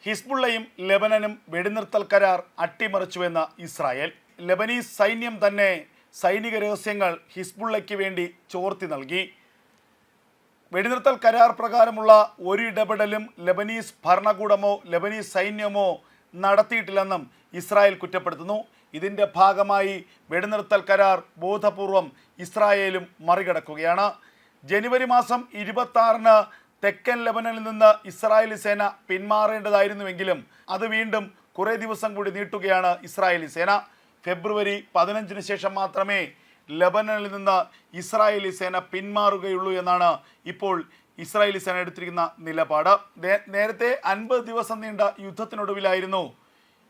ഹിസ്ബുള്ളയും ലെബനനും വെടിനിർത്തൽ കരാർ അട്ടിമറിച്ചുവെന്ന് Israel. Lebanese സൈന്യം തന്നെ സൈനിക രഹസ്യങ്ങൾ ഹിസ്ബുള്ളയ്ക്ക് വേണ്ടി ചോർത്തി നൽകി. വെടിനിർത്തൽ കരാർ പ്രകാരമുള്ള ഒരു ഇടപെടലും ലെബനീസ് ഭരണകൂടമോ ലെബനീസ് സൈന്യമോ നടത്തിയിട്ടില്ലെന്നും ഇസ്രായേൽ കുറ്റപ്പെടുത്തുന്നു. ഇതിൻ്റെ ഭാഗമായി വെടിനിർത്തൽ കരാർ ബോധപൂർവം ഇസ്രായേലും മറികടക്കുകയാണ്. ജനുവരി മാസം 26-ന് തെക്കൻ ലെബനനിൽ നിന്ന് ഇസ്രായേലി സേന പിന്മാറേണ്ടതായിരുന്നുവെങ്കിലും അത് വീണ്ടും കുറേ ദിവസം കൂടി നീട്ടുകയാണ് ഇസ്രായേലി സേന. ഫെബ്രുവരി 15-ന് ശേഷം മാത്രമേ ലെബനനിൽ നിന്ന് ഇസ്രായേലി സേന പിന്മാറുകയുള്ളൂ എന്നാണ് ഇപ്പോൾ ഇസ്രായേലി സേന എടുത്തിരിക്കുന്ന നിലപാട്. നേരത്തെ 50 ദിവസം നീണ്ട യുദ്ധത്തിനൊടുവിലായിരുന്നു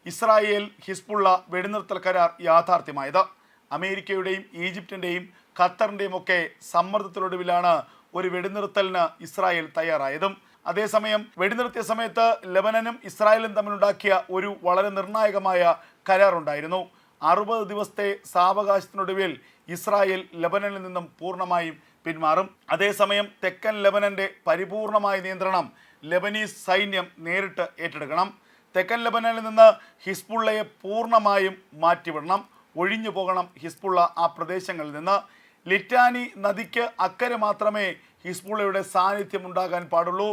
ഇസ്രായേൽ ഹിസ്ബുള്ള വെടിനിർത്തൽ കരാർ യാഥാർത്ഥ്യമായത്. അമേരിക്കയുടെയും ഈജിപ്തിൻ്റെയും ഖത്തറിൻ്റെയും ഒക്കെ സമ്മർദ്ദത്തിനൊടുവിലാണ് ഒരു വെടിനിർത്തലിന് ഇസ്രായേൽ തയ്യാറായതും. അതേസമയം വെടിനിർത്തിയ സമയത്ത് ലെബനനും ഇസ്രായേലും തമ്മിലുണ്ടാക്കിയ ഒരു വളരെ നിർണായകമായ കരാറുണ്ടായിരുന്നു. 60 ദിവസത്തെ സാവകാശത്തിനൊടുവിൽ ഇസ്രായേൽ ലെബനനിൽ നിന്നും പൂർണ്ണമായും പിന്മാറും. അതേസമയം തെക്കൻ ലെബനൻ്റെ പരിപൂർണമായ നിയന്ത്രണം ലെബനീസ് സൈന്യം നേരിട്ട് ഏറ്റെടുക്കണം. തെക്കൻ ലെബനനിൽ നിന്ന് ഹിസ്ബുള്ളയെ പൂർണ്ണമായും മാറ്റിവിടണം, ഒഴിഞ്ഞു പോകണം ഹിസ്ബുള്ള ആ പ്രദേശങ്ങളിൽ നിന്ന്. ലിറ്റാനി നദിക്ക് അക്കരെ മാത്രമേ ഹിസ്ബുള്ളയുടെ സാന്നിധ്യം ഉണ്ടാകാൻ പാടുള്ളൂ.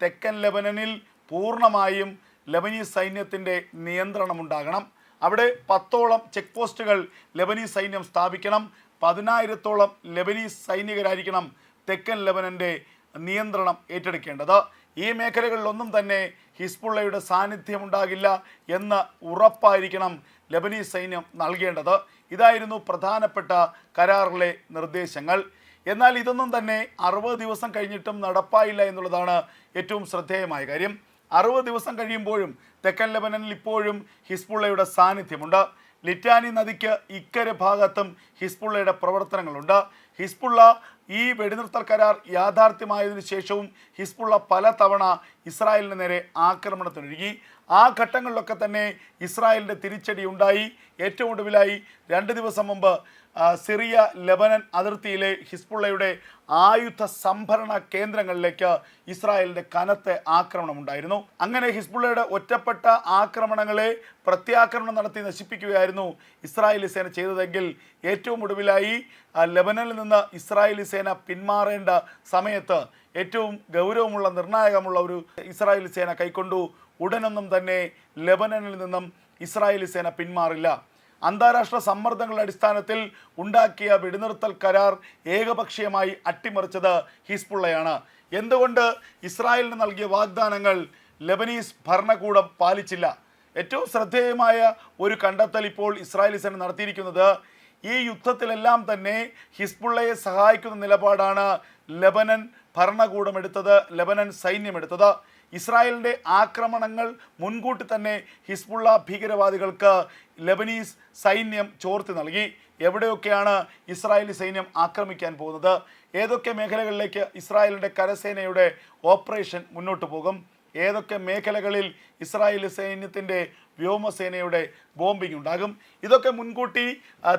തെക്കൻ ലെബനനിൽ പൂർണ്ണമായും ലെബനീസ് സൈന്യത്തിൻ്റെ നിയന്ത്രണമുണ്ടാകണം. അവിടെ 10ഓളം ചെക്ക് പോസ്റ്റുകൾ ലെബനീസ് സൈന്യം സ്ഥാപിക്കണം. 10,000-ഓളം ലെബനീസ് സൈനികരായിരിക്കണം തെക്കൻ ലെബനൻ്റെ നിയന്ത്രണം ഏറ്റെടുക്കേണ്ടത്. ഈ മേഖലകളിലൊന്നും തന്നെ ഹിസ്ബുള്ളയുടെ സാന്നിധ്യം ഉണ്ടാകില്ല എന്ന് ഉറപ്പായിരിക്കണം ലെബനീസ് സൈന്യം നൽകേണ്ടത്. ഇതായിരുന്നു പ്രധാനപ്പെട്ട കരാറിലെ നിർദ്ദേശങ്ങൾ. എന്നാൽ ഇതൊന്നും തന്നെ 60 ദിവസം കഴിഞ്ഞിട്ടും നടപ്പായില്ല എന്നുള്ളതാണ് ഏറ്റവും ശ്രദ്ധേയമായ കാര്യം. 60 ദിവസം കഴിയുമ്പോഴും തെക്കൻ ലെബനനിൽ ഇപ്പോഴും ഹിസ്ബുള്ളയുടെ സാന്നിധ്യമുണ്ട്. ലിറ്റാനി നദിക്ക് ഇക്കരെ ഭാഗത്തും ഹിസ്ബുള്ളയുടെ പ്രവർത്തനങ്ങളുണ്ട്. ഹിസ്ബുള്ള ഈ വെടിനിർത്തൽ കരാർ യാഥാർത്ഥ്യമായതിനു ശേഷവും ഹിസ്ബുള്ള പലതവണ ഇസ്രായേലിന് നേരെ ആക്രമണത്തിനൊരുങ്ങി. ആ ഘട്ടങ്ങളിലൊക്കെ തന്നെ ഇസ്രായേലിൻ്റെ തിരിച്ചടി ഉണ്ടായി. ഏറ്റവും ഒടുവിലായി 2 ദിവസം മുമ്പ് സിറിയ ലെബനൻ അതിർത്തിയിലെ ഹിസ്ബുള്ളയുടെ ആയുധ സംഭരണ കേന്ദ്രങ്ങളിലേക്ക് ഇസ്രായേലിൻ്റെ കനത്ത ആക്രമണമുണ്ടായിരുന്നു. അങ്ങനെ ഹിസ്ബുള്ളയുടെ ഒറ്റപ്പെട്ട ആക്രമണങ്ങളെ പ്രത്യാക്രമണം നടത്തി നശിപ്പിക്കുകയായിരുന്നു ഇസ്രായേലി സേന ചെയ്തതെങ്കിൽ ഏറ്റവും ഒടുവിലായി ലെബനനിൽ നിന്ന് ഇസ്രായേലി സേന പിന്മാറേണ്ട സമയത്ത് ഏറ്റവും ഗൗരവമുള്ള നിർണായകമുള്ള ഒരു ഇസ്രായേലി സേന കൈക്കൊണ്ടു. ഉടനൊന്നും തന്നെ ലെബനനിൽ നിന്നും ഇസ്രായേലി സേന പിന്മാറില്ല. അന്താരാഷ്ട്ര സമ്മർദ്ദങ്ങളുടെ അടിസ്ഥാനത്തിൽ ഉണ്ടാക്കിയ വെടിനിർത്തൽ കരാർ ഏകപക്ഷീയമായി അട്ടിമറിച്ചത് ഹിസ്ബുള്ളയാണ്. എന്തുകൊണ്ട് ഇസ്രായേലിന് നൽകിയ വാഗ്ദാനങ്ങൾ ലെബനീസ് ഭരണകൂടം പാലിച്ചില്ല? ഏറ്റവും ശ്രദ്ധേയമായ ഒരു കണ്ടെത്തൽ ഇപ്പോൾ ഇസ്രായേലി സേന നടത്തിയിരിക്കുന്നത് ഈ യുദ്ധത്തിലെല്ലാം തന്നെ ഹിസ്ബുള്ളയെ സഹായിക്കുന്ന നിലപാടാണ് ലെബനൻ ഭരണകൂടം എടുത്തത്, ലെബനൻ സൈന്യം എടുത്തത്. ഇസ്രായേലിൻ്റെ ആക്രമണങ്ങൾ മുൻകൂട്ടി തന്നെ ഹിസ്ബുള്ള ഭീകരവാദികൾക്ക് ലെബനീസ് സൈന്യം ചോർത്തി നൽകി. എവിടെയൊക്കെയാണ് ഇസ്രായേലി സൈന്യം ആക്രമിക്കാൻ പോകുന്നത്, ഏതൊക്കെ മേഖലകളിലേക്ക് ഇസ്രായേലിൻ്റെ കരസേനയുടെ ഓപ്പറേഷൻ മുന്നോട്ട് പോകും, ഏതൊക്കെ മേഖലകളിൽ ഇസ്രായേലി സൈന്യത്തിൻ്റെ വ്യോമസേനയുടെ ബോംബിംഗ് ഉണ്ടാകും, ഇതൊക്കെ മുൻകൂട്ടി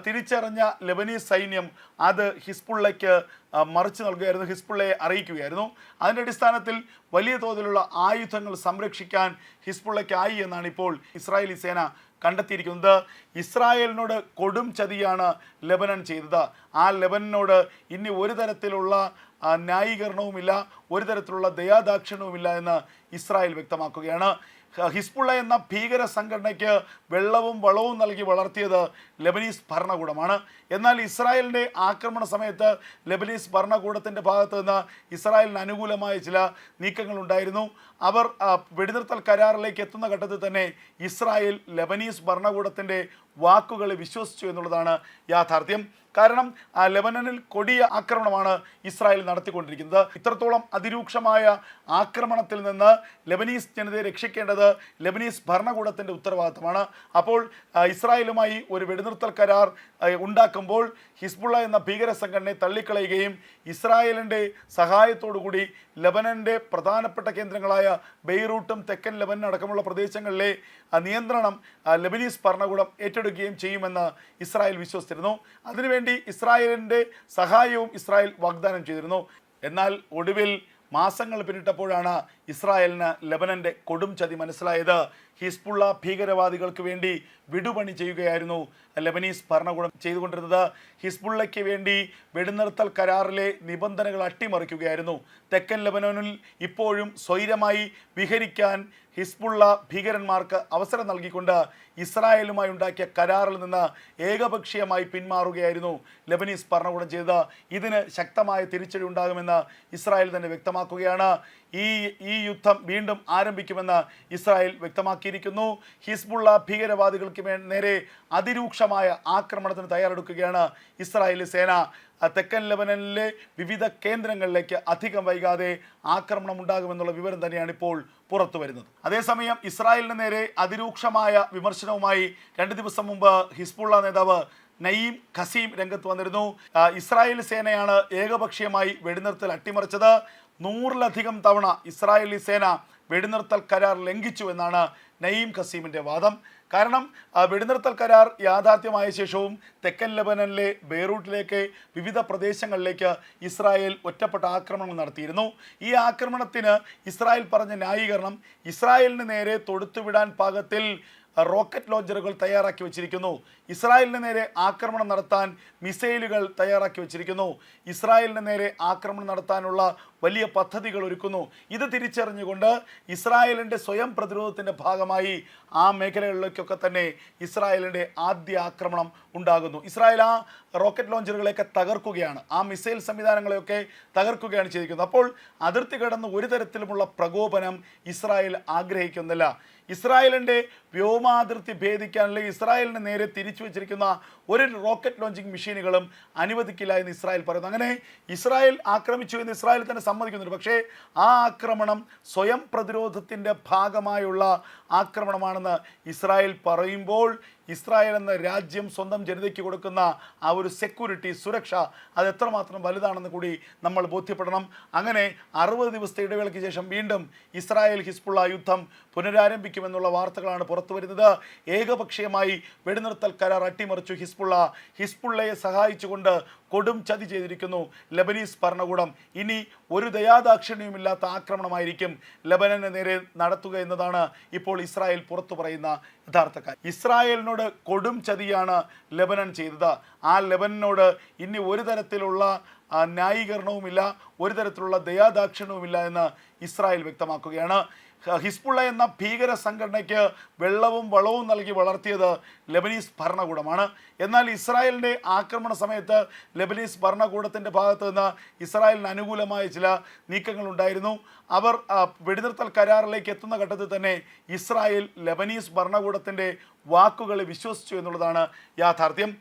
തിരിച്ചറിഞ്ഞ ലെബനീസ് സൈന്യം അത് ഹിസ്ബുള്ളയ്ക്ക് മറിച്ചു നൽകുകയായിരുന്നു, ഹിസ്ബുള്ളയെ അറിയിക്കുകയായിരുന്നു. അതിൻ്റെ അടിസ്ഥാനത്തിൽ വലിയ തോതിലുള്ള ആയുധങ്ങൾ സംരക്ഷിക്കാൻ ഹിസ്ബുള്ളയ്ക്കായി എന്നാണ് ഇപ്പോൾ ഇസ്രായേലി സേന കണ്ടെത്തിയിരിക്കുന്നത്. ഇസ്രായേലിനോട് കൊടും ചതിയാണ് ലെബനൻ ചെയ്തത്. ആ ലെബനനോട് ഇനി ഒരു തരത്തിലുള്ള ന്യായീകരണവുമില്ല, ഒരു തരത്തിലുള്ള ദയാദാക്ഷിണ്യവുമില്ല എന്ന് ഇസ്രായേൽ വ്യക്തമാക്കുകയാണ്. ഹിസ്ബുള്ള എന്ന ഭീകര സംഘടനയ്ക്ക് വെള്ളവും വളവും നൽകി വളർത്തിയത് ലെബനീസ് ഭരണകൂടമാണ്. എന്നാൽ ഇസ്രായേലിൻ്റെ ആക്രമണ സമയത്ത് ലെബനീസ് ഭരണകൂടത്തിൻ്റെ ഭാഗത്ത് നിന്ന് ഇസ്രായേലിന് അനുകൂലമായ ചില നീക്കങ്ങളുണ്ടായിരുന്നു. അവർ വെടിനിർത്തൽ കരാറിലേക്ക് എത്തുന്ന ഘട്ടത്തിൽ തന്നെ ഇസ്രായേൽ ലെബനീസ് ഭരണകൂടത്തിൻ്റെ വാക്കുകൾ വിശ്വസിച്ചു എന്നുള്ളതാണ് യാഥാർത്ഥ്യം. കാരണം ലെബനനിൽ കൊടിയ ആക്രമണമാണ് ഇസ്രായേൽ നടത്തിക്കൊണ്ടിരിക്കുന്നത്. ഇത്രത്തോളം അതിരൂക്ഷമായ ആക്രമണത്തിൽ നിന്ന് ലെബനീസ് ജനതയെ രക്ഷിക്കേണ്ടത് ലെബനീസ് ഭരണകൂടത്തിൻ്റെ ഉത്തരവാദിത്തമാണ്. അപ്പോൾ ഇസ്രായേലുമായി ഒരു വെടിനിർത്തൽ കരാർ ഉണ്ടാക്കുമ്പോൾ ഹിസ്ബുള്ള എന്ന ഭീകര സംഘടനയെ തള്ളിക്കളയുകയും ഇസ്രായേലിൻ്റെ സഹായത്തോടുകൂടി ലെബനൻ്റെ പ്രധാനപ്പെട്ട കേന്ദ്രങ്ങളായ ബെയ്റൂട്ടും തെക്കൻ ലെബനൻ അടക്കമുള്ള പ്രദേശങ്ങളിലെ നിയന്ത്രണം ലെബനീസ് ഭരണകൂടം ഏറ്റെടുക്കുകയും ചെയ്യുമെന്ന് ഇസ്രായേൽ വിശ്വസിച്ചിരുന്നു. അതിനുവേണ്ടി ഇസ്രായേലിൻ്റെ സഹായവും ഇസ്രായേൽ വാഗ്ദാനം ചെയ്തിരുന്നു. എന്നാൽ ഒടുവിൽ മാസങ്ങൾ പിന്നിട്ടപ്പോഴാണ് ഇസ്രായേലിന് ലെബനന്റെ കൊടും ചതി മനസ്സിലായത്. ഹിസ്ബുള്ള ഭീകരവാദികൾക്ക് വേണ്ടി വിടുപണി ചെയ്യുകയായിരുന്നു ലെബനീസ് ഭരണകൂടം ചെയ്തുകൊണ്ടിരുന്നത്. ഹിസ്ബുള്ളയ്ക്ക് വേണ്ടി വെടിനിർത്തൽ കരാറിലെ നിബന്ധനകൾ അട്ടിമറിക്കുകയായിരുന്നു. തെക്കൻ ലെബനോനിൽ ഇപ്പോഴും സ്വൈരമായി വിഹരിക്കാൻ ഹിസ്ബുള്ള ഭീകരന്മാർക്ക് അവസരം നൽകിക്കൊണ്ട് ഇസ്രായേലുമായി ഉണ്ടാക്കിയ കരാറിൽ നിന്ന് ഏകപക്ഷീയമായി പിന്മാറുകയായിരുന്നു ലെബനീസ് ഭരണകൂടം ചെയ്തത്. ഇതിന് ശക്തമായ തിരിച്ചടി ഉണ്ടാകുമെന്ന് ഇസ്രായേൽ തന്നെ വ്യക്തമാക്കുകയാണ്. ഈ യുദ്ധം വീണ്ടും ആരംഭിക്കുമെന്ന് ഇസ്രായേൽ വ്യക്തമാക്കിയിരിക്കുന്നു. ഹിസ്ബുള്ള ഭീകരവാദികൾക്ക് നേരെ അതിരൂക്ഷമായ ആക്രമണത്തിന് തയ്യാറെടുക്കുകയാണ് ഇസ്രായേലി സേന. തെക്കൻ ലെബനനിലെ വിവിധ കേന്ദ്രങ്ങളിലേക്ക് അധികം വൈകാതെ ആക്രമണം ഉണ്ടാകുമെന്നുള്ള വിവരം തന്നെയാണ് ഇപ്പോൾ പുറത്തു വരുന്നത്. അതേസമയം ഇസ്രായേലിന് നേരെ അതിരൂക്ഷമായ വിമർശനവുമായി 2 ദിവസം മുമ്പ് ഹിസ്ബുള്ള നേതാവ് നയീം ഖസീം രംഗത്ത് വന്നിരുന്നു. ഇസ്രായേൽ സേനയാണ് ഏകപക്ഷീയമായി വെടിനിർത്തൽ അട്ടിമറിച്ചത്. 100-ലധികം തവണ ഇസ്രായേലി സേന വെടിനിർത്തൽ കരാർ ലംഘിച്ചു എന്നാണ് നയീം ഖസീമിൻ്റെ വാദം. കാരണം വെടിനിർത്തൽ കരാർ യാഥാർത്ഥ്യമായ ശേഷവും തെക്കൻ ലെബനനിലെ ബെയ്റൂട്ടിലേക്ക് വിവിധ പ്രദേശങ്ങളിലേക്ക് ഇസ്രായേൽ ഒറ്റപ്പെട്ട ആക്രമണങ്ങൾ നടത്തിയിരുന്നു. ഈ ആക്രമണത്തിന് ഇസ്രായേൽ പറഞ്ഞ ന്യായീകരണം ഇസ്രായേലിന് നേരെ തൊടുത്തുവിടാൻ പാകത്തിൽ റോക്കറ്റ് ലോഞ്ചറുകൾ തയ്യാറാക്കി വച്ചിരിക്കുന്നു. ഇസ്രായേലിന് നേരെ ആക്രമണം നടത്താൻ മിസൈലുകൾ തയ്യാറാക്കി വച്ചിരിക്കുന്നു. ഇസ്രായേലിന് നേരെ ആക്രമണം നടത്താനുള്ള വലിയ പദ്ധതികൾ ഒരുക്കുന്നു. ഇത് തിരിച്ചറിഞ്ഞുകൊണ്ട് ഇസ്രായേലിൻ്റെ സ്വയം പ്രതിരോധത്തിൻ്റെ ഭാഗമായി ആ മേഖലകളിലേക്കൊക്കെ തന്നെ ഇസ്രായേലിൻ്റെ ആദ്യ ആക്രമണം ഉണ്ടാകുന്നു. ഇസ്രായേൽ ആ റോക്കറ്റ് ലോഞ്ചറുകളെയൊക്കെ തകർക്കുകയാണ്, ആ മിസൈൽ സംവിധാനങ്ങളെയൊക്കെ തകർക്കുകയാണ് ചെയ്തിരിക്കുന്നത്. അപ്പോൾ അതിർത്തി കടന്ന് ഒരു തരത്തിലുമുള്ള പ്രകോപനം ഇസ്രായേൽ ആഗ്രഹിക്കുന്നില്ല. ഇസ്രായേലിൻ്റെ വ്യോമാതിർത്തി ഭേദിക്കാൻ അല്ലെങ്കിൽ ഇസ്രായേലിന് നേരെ തിരിച്ചു വെച്ചിരിക്കുന്ന ഒരു റോക്കറ്റ് ലോഞ്ചിങ് മെഷീനുകളും അനുവദിക്കില്ല എന്ന് ഇസ്രായേൽ പറയുന്നു. അങ്ങനെ ഇസ്രായേൽ ആക്രമിച്ചു എന്ന് ഇസ്രായേൽ തന്നെ സമ്മതിക്കുന്നുണ്ട്. പക്ഷേ ആ ആക്രമണം സ്വയം പ്രതിരോധത്തിൻ്റെ ഭാഗമായുള്ള ആക്രമണമാണെന്ന് ഇസ്രായേൽ പറയുമ്പോൾ ഇസ്രായേൽ എന്ന രാജ്യം സ്വന്തം ജനതയ്ക്ക് കൊടുക്കുന്ന ആ ഒരു സെക്യൂരിറ്റി, സുരക്ഷ, അത് എത്രമാത്രം വലുതാണെന്ന് കൂടി നമ്മൾ ബോധ്യപ്പെടണം. അങ്ങനെ 60 ദിവസത്തെ ഇടവേളയ്ക്ക് ശേഷം വീണ്ടും ഇസ്രായേൽ ഹിസ്ബുള്ള യുദ്ധം പുനരാരംഭിക്കുമെന്നുള്ള വാർത്തകളാണ് പുറത്തു വരുന്നത്. ഏകപക്ഷീയമായി വെടിനിർത്തൽ കരാർ അട്ടിമറിച്ചു ഹിസ്ബുള്ളയെ സഹായിച്ചുകൊണ്ട് കൊടും ചതി ചെയ്തിരിക്കുന്നു ലെബനീസ് ഭരണകൂടം. ഇനി ഒരു ദയാദാക്ഷിണ്യവുമില്ലാത്ത ആക്രമണമായിരിക്കും ലെബനന് നേരെ നടത്തുക എന്നതാണ് ഇപ്പോൾ ഇസ്രായേൽ പുറത്തു പറയുന്ന യഥാർത്ഥ കാര്യം. ഇസ്രായേലിനോട് കൊടും ചതിയാണ് ലെബനൻ ചെയ്തത്. ആ ലെബനനോട് ഇനി ഒരു തരത്തിലുള്ള ന്യായീകരണവുമില്ല, ഒരു തരത്തിലുള്ള ദയാദാക്ഷിണ്യവുമില്ല എന്ന് ഇസ്രായേൽ വ്യക്തമാക്കുകയാണ്. ഹിസ്ബുള്ള എന്ന ഭീകര സംഘടനയ്ക്ക് വെള്ളവും വളവും നൽകി വളർത്തിയത് ലെബനീസ് ഭരണകൂടമാണ്. എന്നാൽ ഇസ്രായേലിൻ്റെ ആക്രമണ സമയത്ത് ലെബനീസ് ഭരണകൂടത്തിൻ്റെ ഭാഗത്തു നിന്ന് ഇസ്രായേലിന് അനുകൂലമായ ചില നീക്കങ്ങൾ ഉണ്ടായിരുന്നു. അവർ വെടിനിർത്തൽ കരാറിലേക്ക് എത്തുന്ന ഘട്ടത്തിൽ തന്നെ ഇസ്രായേൽ ലെബനീസ് ഭരണകൂടത്തിൻ്റെ വാക്കുകൾ വിശ്വസിച്ചു എന്നുള്ളതാണ് യാഥാർത്ഥ്യം.